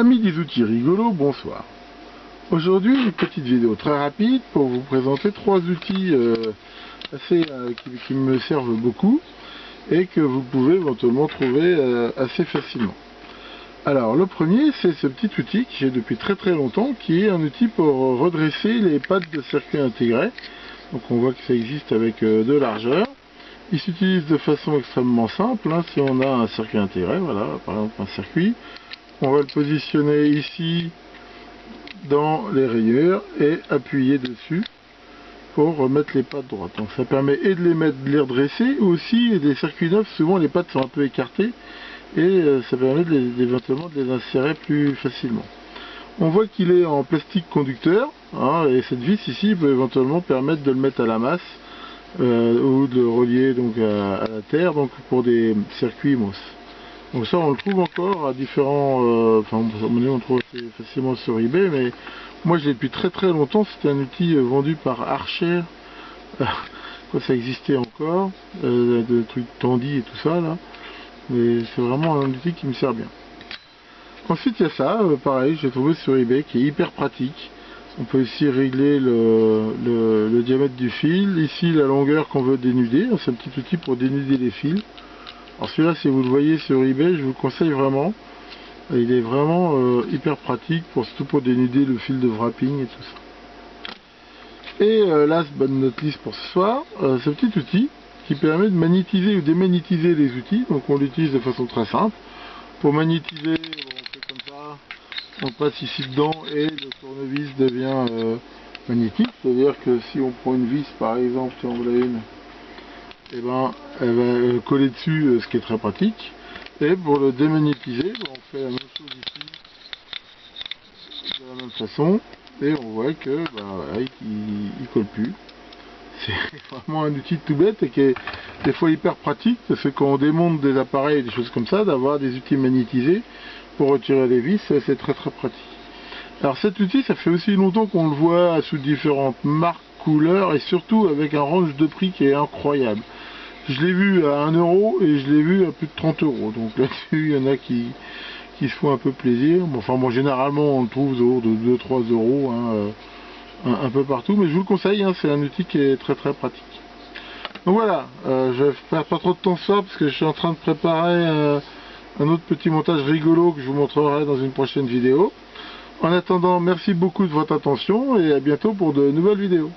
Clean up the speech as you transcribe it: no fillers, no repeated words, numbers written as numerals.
Amis des outils rigolos, bonsoir. Aujourd'hui, une petite vidéo très rapide pour vous présenter trois outils qui me servent beaucoup et que vous pouvez éventuellement trouver assez facilement. Alors, le premier, c'est ce petit outil que j'ai depuis très longtemps, qui est un outil pour redresser les pattes de circuit intégré. Donc on voit que ça existe avec deux largeurs. Il s'utilise de façon extrêmement simple, si on a un circuit intégré, voilà, par exemple un circuit. On va le positionner ici dans les rayures et appuyer dessus pour remettre les pattes droites. Donc ça permet et de les redresser, ou aussi des circuits neufs, souvent les pattes sont un peu écartées et ça permet éventuellement de les insérer plus facilement. On voit qu'il est en plastique conducteur, et cette vis ici peut éventuellement permettre de le mettre à la masse ou de le relier donc à la terre, donc pour des circuits MOS. Donc ça on le trouve encore à différents, on le trouve assez facilement sur eBay, mais moi je l'ai depuis très longtemps. C'était un outil vendu par Archer, quand ça existait encore, de trucs Tandy et tout ça là, mais c'est vraiment un outil qui me sert bien. Ensuite il y a ça, pareil, j'ai trouvé sur eBay, qui est hyper pratique. On peut ici régler le diamètre du fil, ici la longueur qu'on veut dénuder, c'est un petit outil pour dénuder les fils. Alors celui-là, si vous le voyez sur eBay, je vous le conseille vraiment. Il est vraiment hyper pratique, surtout pour dénuder le fil de wrapping et tout ça. Et last but not least pour ce soir, ce petit outil qui permet de magnétiser ou démagnétiser les outils. Donc on l'utilise de façon très simple. Pour magnétiser, on fait comme ça, on passe ici dedans et le tournevis devient magnétique. C'est-à-dire que si on prend une vis par exemple, si on en a une, elle va coller dessus, ce qui est très pratique. Et pour le démagnétiser, on fait la même chose ici de la même façon, et on voit que il colle plus. C'est vraiment un outil tout bête et qui est des fois hyper pratique, parce que quand on démonte des appareils et des choses comme ça, d'avoir des outils magnétisés pour retirer les vis, c'est très pratique. Alors cet outil, ça fait aussi longtemps qu'on le voit sous différentes marques, couleurs, et surtout avec un range de prix qui est incroyable. Je l'ai vu à 1 euro et je l'ai vu à plus de 30 euros. Donc là-dessus, il y en a qui se font un peu plaisir. Généralement, on le trouve autour de 2-3 euros, un peu partout. Mais je vous le conseille, c'est un outil qui est très pratique. Donc voilà, je ne perds pas trop de temps sur ça parce que je suis en train de préparer un autre petit montage rigolo que je vous montrerai dans une prochaine vidéo. En attendant, merci beaucoup de votre attention et à bientôt pour de nouvelles vidéos.